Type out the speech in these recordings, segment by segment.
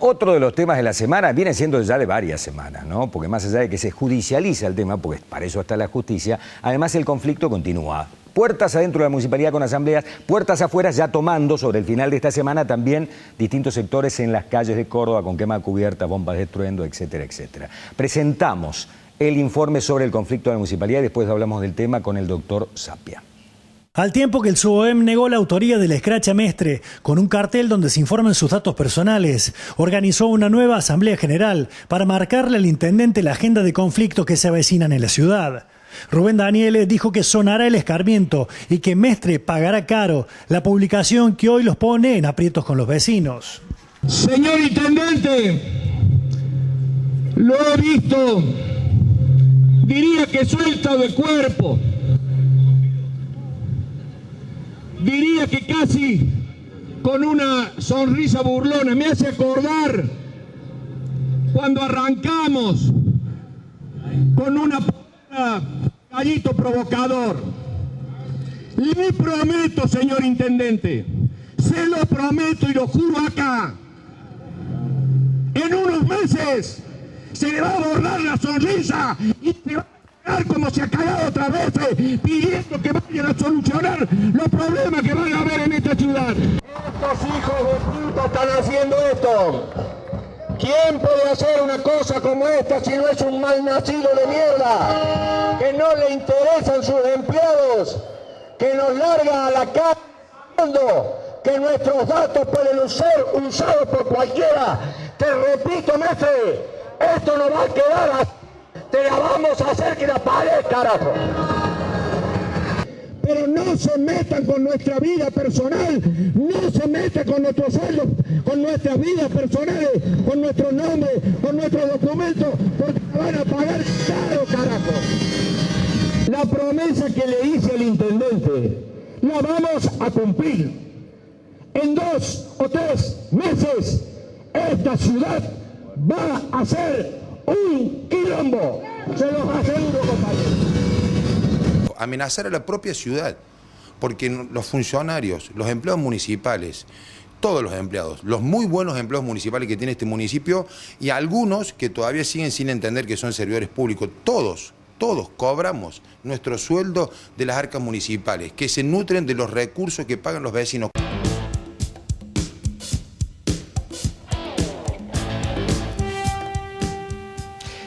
otro de los temas de la semana viene siendo ya de varias semanas, ¿no? Porque más allá de que se judicializa el tema, porque para eso está la justicia, además el conflicto continúa. Puertas adentro de la municipalidad con asambleas, puertas afuera ya tomando sobre el final de esta semana también distintos sectores en las calles de Córdoba con quema cubierta, bombas de estruendo, etcétera, etcétera. Presentamos el informe sobre el conflicto de la municipalidad y después hablamos del tema con el doctor Sapia. Al tiempo que el SUOEM negó la autoría del escrache Mestre, con un cartel donde se informan sus datos personales, organizó una nueva asamblea general para marcarle al intendente la agenda de conflictos que se avecinan en la ciudad. Rubén Daniele dijo que sonará el escarmiento y que Mestre pagará caro la publicación que hoy los pone en aprietos con los vecinos. Señor intendente, lo he visto, diría que suelto de cuerpo, diría que casi con una sonrisa burlona. Me hace acordar cuando arrancamos con una gallito provocador. Le prometo, señor intendente, se lo prometo y lo juro acá, en unos meses se le va a borrar la sonrisa y se va a cagar como se ha cagado otras veces, pidiendo que vayan a solucionar los problemas que van a haber en esta ciudad. Estos hijos de puta están haciendo esto. ¿Quién puede hacer una cosa como esta si no es un malnacido de mierda? Que no le interesan sus empleados, que nos larga a la calle, que nuestros datos pueden ser usados por cualquiera. Te repito, Mestre, esto no va a quedar así. Te la vamos a hacer que la pagues, carajo. Pero no se metan con nuestra vida personal, no se metan con nuestros sueldos, con nuestras vidas personales, con nuestros nombres, con nuestros documentos, porque la van a pagar caro, carajo. La promesa que le hice al intendente, la vamos a cumplir. En 2 o 3 meses, esta ciudad va a ser un quilombo. Se los aseguro, compañeros. Amenazar a la propia ciudad, porque los funcionarios, los empleados municipales, todos los empleados, los muy buenos empleados municipales que tiene este municipio y algunos que todavía siguen sin entender que son servidores públicos, todos cobramos nuestro sueldo de las arcas municipales, que se nutren de los recursos que pagan los vecinos.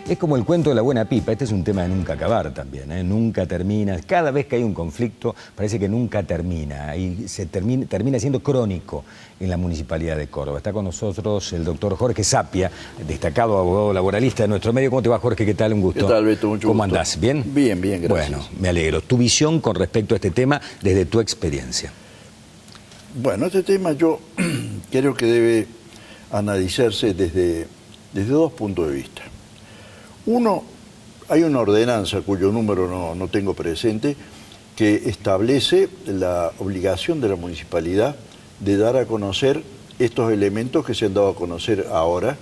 Es como el cuento de la buena pipa, este es un tema de nunca acabar también, ¿eh? Nunca termina, cada vez que hay un conflicto parece que nunca termina y termina siendo crónico en la Municipalidad de Córdoba. Está con nosotros el doctor Jorge Sapia, destacado abogado laboralista de nuestro medio. ¿Cómo te va, Jorge? ¿Qué tal? Un gusto. ¿Qué tal, Beto? Mucho ¿Cómo gusto. andás? ¿Bien? Bien, bien, gracias. Bueno, me alegro. Tu visión con respecto a este tema desde tu experiencia. Bueno, este tema yo creo que debe analizarse desde 2 puntos de vista. Uno, hay una ordenanza cuyo número no tengo presente, que establece la obligación de la municipalidad de dar a conocer estos elementos que se han dado a conocer ahora,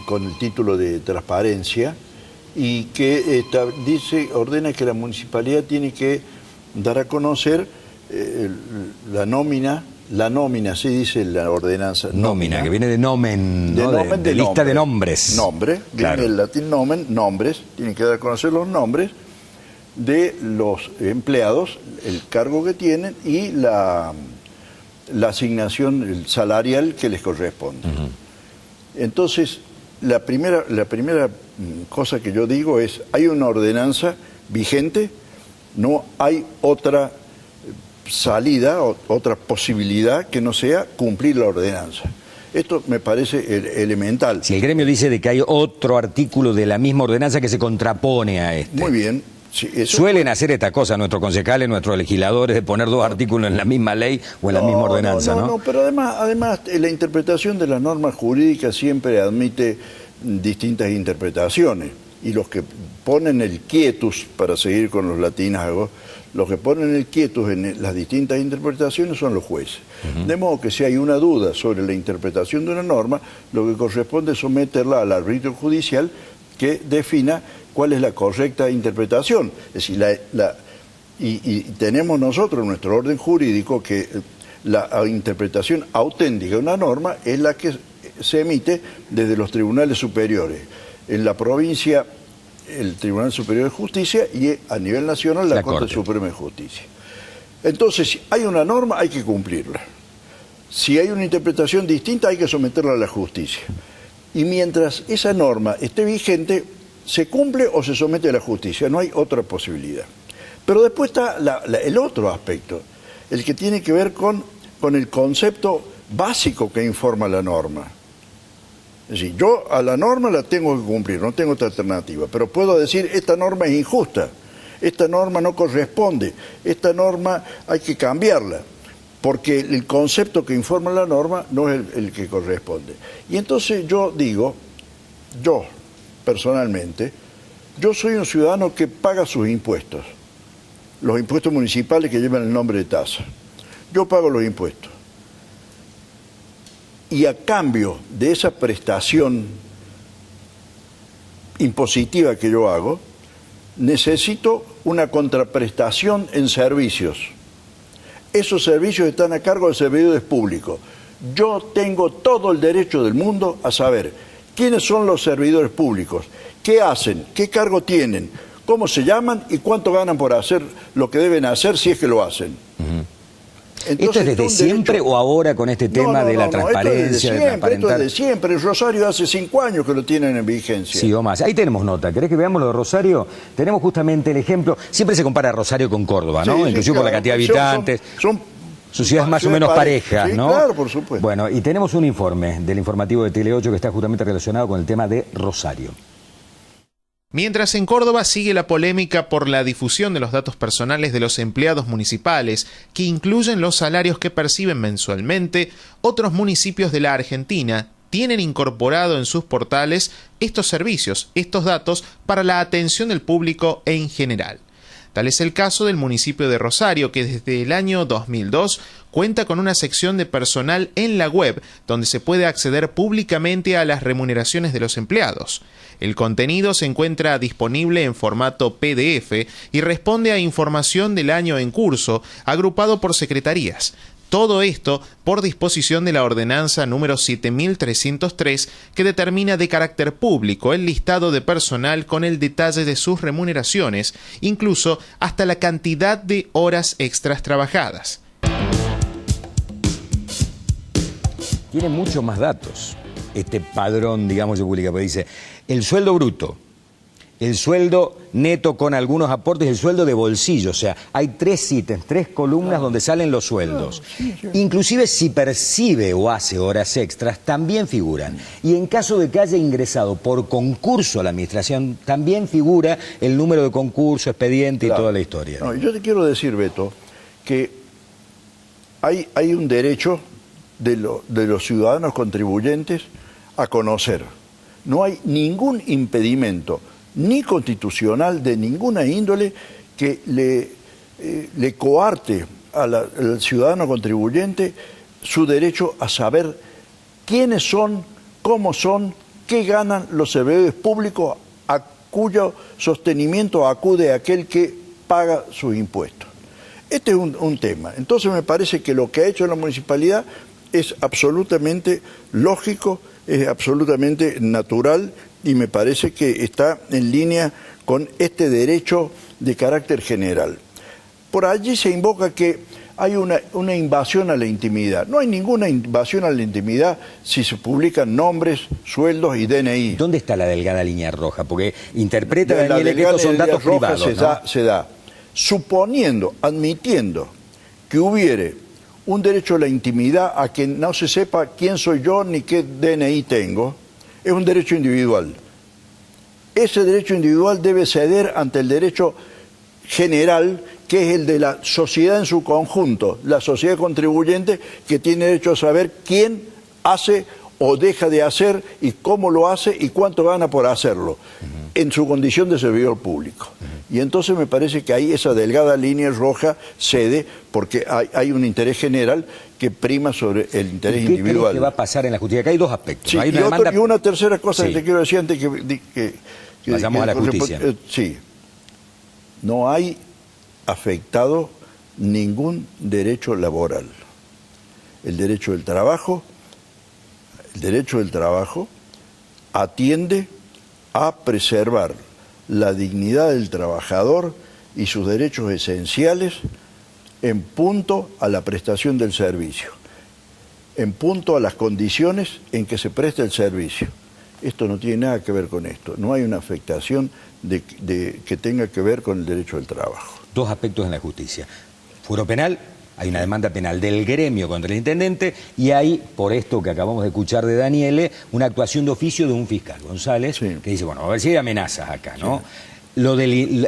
con el título de transparencia, y que ordena que la municipalidad tiene que dar a conocer la nómina, se dice en la ordenanza. Nómina, que viene de nomen, ¿no? de lista de nombres. Nombre, claro. Viene del latín nomen, nombres, tienen que dar a conocer los nombres de los empleados, el cargo que tienen y la asignación salarial que les corresponde. Entonces, la primera cosa que yo digo es, hay una ordenanza vigente, no hay otra salida, otra posibilidad que no sea cumplir la ordenanza. Esto me parece elemental. Si el gremio dice de que hay otro artículo de la misma ordenanza que se contrapone a este. Muy bien. Sí, suelen hacer esta cosa nuestros concejales, nuestros legisladores, de poner 2 artículos en la misma ley o en la misma ordenanza, ¿no? No, pero además la interpretación de las normas jurídicas siempre admite distintas interpretaciones. Y los que ponen el quietus, para seguir con los latinazgos, los que ponen el quietus en las distintas interpretaciones son los jueces. De modo que si hay una duda sobre la interpretación de una norma, lo que corresponde es someterla al arbitrio judicial que defina cuál es la correcta interpretación. Es decir, y tenemos nosotros en nuestro orden jurídico que la interpretación auténtica de una norma es la que se emite desde los tribunales superiores. En la provincia, el Tribunal Superior de Justicia, y a nivel nacional la Corte Suprema de Justicia. Entonces, si hay una norma, hay que cumplirla. Si hay una interpretación distinta, hay que someterla a la justicia. Y mientras esa norma esté vigente, se cumple o se somete a la justicia, no hay otra posibilidad. Pero después está el otro aspecto, el que tiene que ver con el concepto básico que informa la norma. Es decir, yo a la norma la tengo que cumplir, no tengo otra alternativa, pero puedo decir, esta norma es injusta, esta norma no corresponde, esta norma hay que cambiarla, porque el concepto que informa la norma no es el que corresponde. Y entonces yo digo, yo personalmente, yo soy un ciudadano que paga sus impuestos, los impuestos municipales que llevan el nombre de tasa. Yo pago los impuestos. Y a cambio de esa prestación impositiva que yo hago, necesito una contraprestación en servicios. Esos servicios están a cargo de servidores públicos. Yo tengo todo el derecho del mundo a saber quiénes son los servidores públicos, qué hacen, qué cargo tienen, cómo se llaman y cuánto ganan por hacer lo que deben hacer si es que lo hacen. ¿Esto Entonces, es desde siempre o ahora con este tema de la transparencia? Esto es desde siempre. El Rosario hace 5 años que lo tienen en vigencia. Sí, o más. Ahí tenemos nota. ¿Querés que veamos lo de Rosario? Tenemos justamente el ejemplo. Siempre se compara Rosario con Córdoba, ¿no? Sí, inclusive por la cantidad de habitantes. Son ciudades más o menos parejas, ¿no? Claro, por supuesto. Bueno, y tenemos un informe del informativo de Tele 8 que está justamente relacionado con el tema de Rosario. Mientras en Córdoba sigue la polémica por la difusión de los datos personales de los empleados municipales, que incluyen los salarios que perciben mensualmente, otros municipios de la Argentina tienen incorporado en sus portales estos servicios, estos datos, para la atención del público en general. Tal es el caso del municipio de Rosario, que desde el año 2002 cuenta con una sección de personal en la web, donde se puede acceder públicamente a las remuneraciones de los empleados. El contenido se encuentra disponible en formato PDF y responde a información del año en curso, agrupado por secretarías. Todo esto por disposición de la ordenanza número 7303, que determina de carácter público el listado de personal con el detalle de sus remuneraciones, incluso hasta la cantidad de horas extras trabajadas. Tiene muchos más datos este padrón, digamos, de pública, porque dice el sueldo bruto, el sueldo neto con algunos aportes, el sueldo de bolsillo. O sea, hay 3 ítems, 3 columnas donde salen los sueldos. Inclusive si percibe o hace horas extras, también figuran. Y en caso de que haya ingresado por concurso a la administración, también figura el número de concurso, expediente y toda la historia. No, yo te quiero decir, Beto, que hay un derecho de los ciudadanos contribuyentes a conocer. No hay ningún impedimento, ni constitucional de ninguna índole, que le coarte al ciudadano contribuyente su derecho a saber quiénes son, cómo son, qué ganan los servidores públicos a cuyo sostenimiento acude aquel que paga sus impuestos. Este es un tema. Entonces me parece que lo que ha hecho la municipalidad es absolutamente lógico, es absolutamente natural y me parece que está en línea con este derecho de carácter general. Por allí se invoca que hay una invasión a la intimidad. No hay ninguna invasión a la intimidad si se publican nombres, sueldos y DNI. ¿Dónde está la delgada línea roja? Porque interpreta Daniel que estos son datos privados, ¿no? Se da, suponiendo, admitiendo que hubiere un derecho a la intimidad, a que no se sepa quién soy yo ni qué DNI tengo, es un derecho individual. Ese derecho individual debe ceder ante el derecho general, que es el de la sociedad en su conjunto, la sociedad contribuyente, que tiene derecho a saber quién hace o deja de hacer y cómo lo hace y cuánto gana por hacerlo, en su condición de servidor público. Y entonces me parece que ahí esa delgada línea roja cede, porque hay un interés general que prima sobre el interés individual. ¿Qué va a pasar en la justicia? Acá hay 2 aspectos. Sí, hay y una tercera cosa que te quiero decir antes que vayamos a la justicia. Sí, no hay afectado ningún derecho laboral. El derecho del trabajo, el derecho del trabajo atiende a preservar la dignidad del trabajador y sus derechos esenciales en punto a la prestación del servicio, en punto a las condiciones en que se presta el servicio. Esto no tiene nada que ver con esto, no hay una afectación que tenga que ver con el derecho del trabajo. Dos aspectos en la justicia. Fuero penal, hay una demanda penal del gremio contra el intendente y hay, por esto que acabamos de escuchar de Daniele, una actuación de oficio de un fiscal, González, Sí. que dice, bueno, a ver si hay amenazas acá, ¿no? Sí.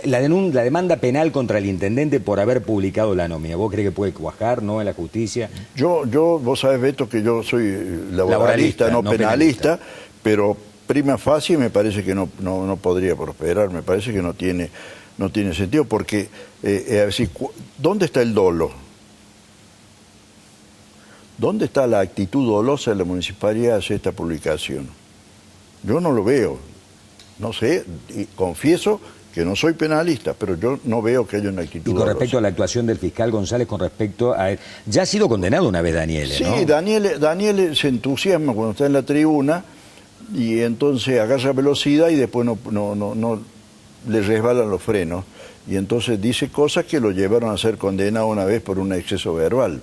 La demanda penal contra el intendente por haber publicado la nómina, ¿vos crees que puede cuajar, no, en la justicia? Vos sabés, Beto, que yo soy laboralista, no penalista, pero prima facie me parece que no podría prosperar, me parece que no tiene sentido, porque, ¿dónde está el dolo? ¿Dónde está la actitud dolosa de la municipalidad hacia esta publicación? Yo no lo veo, no sé, y confieso que no soy penalista, pero yo no veo que haya una actitud Y con respecto dolosa. a la actuación del fiscal González, con respecto a él, ya ha sido condenado una vez Daniele, Sí, ¿no? Daniele se entusiasma cuando está en la tribuna y entonces agarra velocidad y después no le resbalan los frenos. Y entonces dice cosas que lo llevaron a ser condenado una vez por un exceso verbal.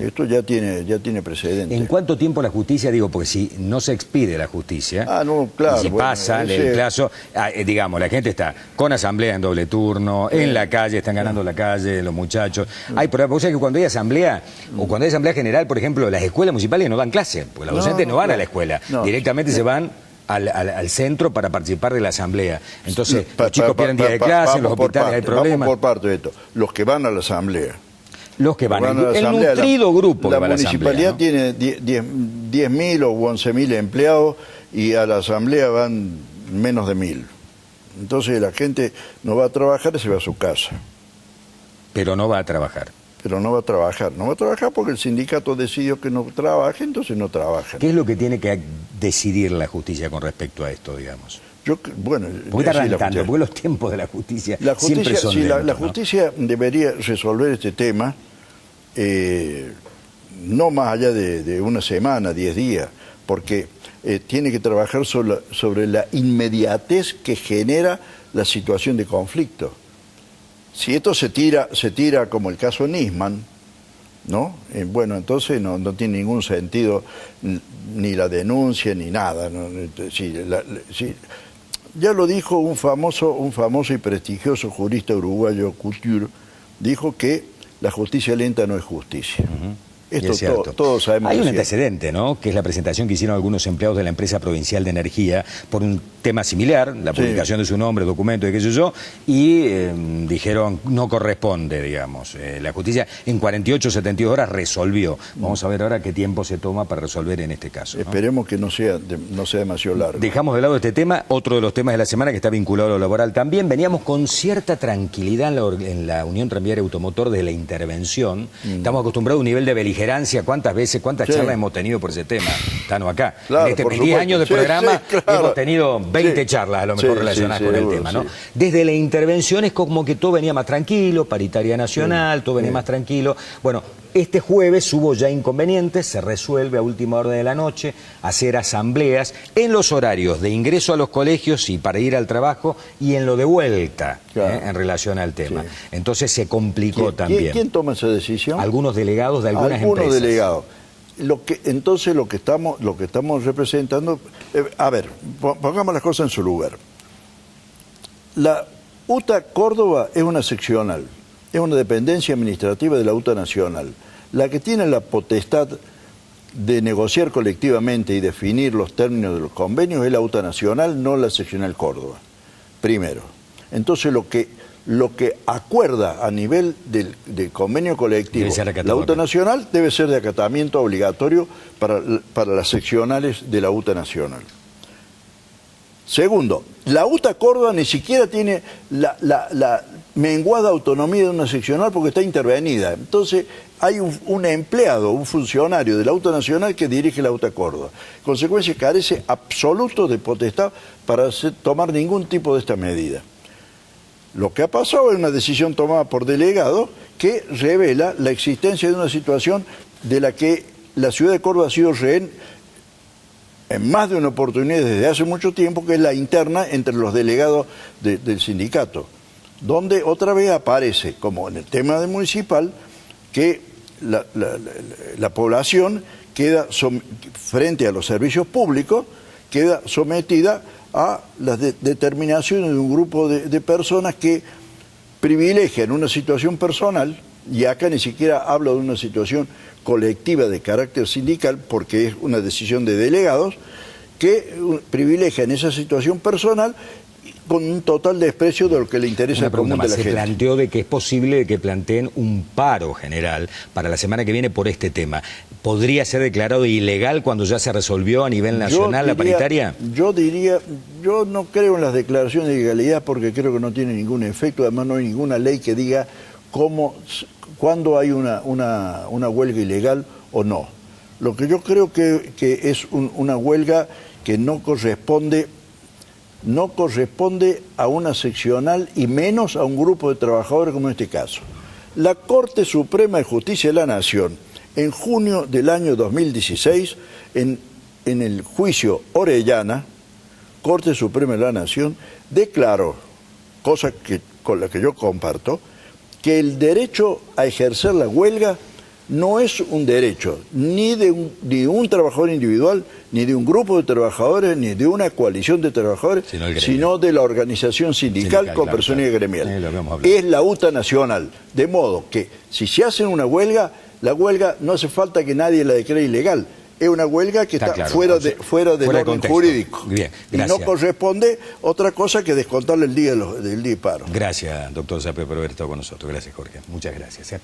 Esto ya tiene precedente. ¿En cuánto tiempo la justicia, digo, porque si no se expide la justicia, no, claro, y si bueno, pasa el plazo, digamos, la gente está con asamblea en doble turno, en la calle, están ganando la calle, los muchachos. Hay problemas, o sea que cuando hay asamblea, o cuando hay asamblea general, por ejemplo, las escuelas municipales no dan clase, porque los docentes no van a la escuela, directamente se van al centro para participar de la asamblea. Entonces, los chicos pierden día de clase, en los hospitales hay problemas. Vamos por parte de esto. Los que van a la asamblea. Los que van a la el asamblea, nutrido grupo que va a la municipalidad, ¿no? tiene 10.000 o 11.000 empleados y a la asamblea van menos de 1.000. Entonces la gente no va a trabajar y se va a su casa. Pero no va a trabajar. Pero no va a trabajar. No va a trabajar porque el sindicato decidió que no trabaje, entonces no trabaja. ¿Qué es lo que tiene que decidir la justicia con respecto a esto, digamos? Porque está arrancando, porque los tiempos de la justicia siempre son lentos, la justicia debería resolver este tema no más allá de una semana, 10 días, porque tiene que trabajar sobre la inmediatez que genera la situación de conflicto. Si esto se tira como el caso Nisman, ¿no? Bueno, entonces no tiene ningún sentido ni la denuncia ni nada, ¿no? Ya lo dijo un famoso y prestigioso jurista uruguayo, Couture, dijo que la justicia lenta no es justicia. Esto todos sabemos. Hay un antecedente, ¿no? Que es la presentación que hicieron algunos empleados de la empresa provincial de energía por un tema similar, la publicación de su nombre, documento, de qué sé yo, y dijeron no corresponde, digamos. La justicia en 48 o 72 horas resolvió. Vamos a ver ahora qué tiempo se toma para resolver en este caso, ¿no? Esperemos que no sea demasiado largo. Dejamos de lado este tema, otro de los temas de la semana que está vinculado a lo laboral también. Veníamos con cierta tranquilidad en la Unión Tranviaria Automotor desde la intervención. Estamos acostumbrados a un nivel de beligerancia. ¿Cuántas charlas hemos tenido por ese tema? Estamos acá. Claro, En 10 años de programa hemos tenido 20 charlas a lo mejor relacionadas con el tema, ¿no? Sí. Desde la intervención es como que todo venía más tranquilo, paritaria nacional, todo venía más tranquilo. Bueno, este jueves hubo ya inconvenientes, se resuelve a última hora de la noche hacer asambleas en los horarios de ingreso a los colegios y para ir al trabajo y en lo de vuelta, en relación al tema. Sí. Entonces se complicó también. ¿Quién toma esa decisión? Algunos delegados de algunas empresas. Algunos delegados. Entonces lo que estamos representando, a ver, pongamos las cosas en su lugar. La UTA Córdoba es una seccional, es una dependencia administrativa de la UTA Nacional. La que tiene la potestad de negociar colectivamente y definir los términos de los convenios es la UTA Nacional, no la seccional Córdoba, primero. Entonces lo que acuerda a nivel del convenio colectivo la UTA Nacional debe ser de acatamiento obligatorio para las seccionales de la UTA Nacional. Segundo, la UTA Córdoba ni siquiera tiene la menguada autonomía de una seccional porque está intervenida. Entonces hay un empleado, un funcionario de la UTA Nacional que dirige la UTA Córdoba. En consecuencia, carece absoluto de potestad para tomar ningún tipo de esta medida. Lo que ha pasado es una decisión tomada por delegado que revela la existencia de una situación de la que la ciudad de Córdoba ha sido rehén en más de una oportunidad desde hace mucho tiempo, que es la interna entre los delegados del sindicato, donde otra vez aparece, como en el tema del municipal, que la población queda frente a los servicios públicos, queda sometida a las determinaciones de un grupo de personas que privilegian una situación personal, y acá ni siquiera hablo de una situación colectiva de carácter sindical, porque es una decisión de delegados, que privilegian esa situación personal con un total desprecio de lo que le interesa al común de la gente. Se planteó de que es posible que planteen un paro general para la semana que viene por este tema. ¿Podría ser declarado ilegal cuando ya se resolvió a nivel nacional la paritaria? Yo no creo en las declaraciones de ilegalidad, porque creo que no tiene ningún efecto. Además, no hay ninguna ley que diga cuándo hay una huelga ilegal o no. Lo que yo creo que es una huelga que no corresponde a una seccional y menos a un grupo de trabajadores como en este caso. La Corte Suprema de Justicia de la Nación, en junio del año 2016, en el juicio Orellana, Corte Suprema de la Nación, declaró, cosa con la que yo comparto, que el derecho a ejercer la huelga no es un derecho ni de un trabajador individual, ni de un grupo de trabajadores, ni de una coalición de trabajadores, sino de la organización sindical con personalidad gremial. Es la UTA nacional. De modo que si se hace una huelga, la huelga no hace falta que nadie la declare ilegal. Es una huelga que está fuera del orden jurídico. Bien, y no corresponde otra cosa que descontarle el día del día de paro. Gracias, doctor Sape, por haber estado con nosotros. Gracias, Jorge. Muchas gracias.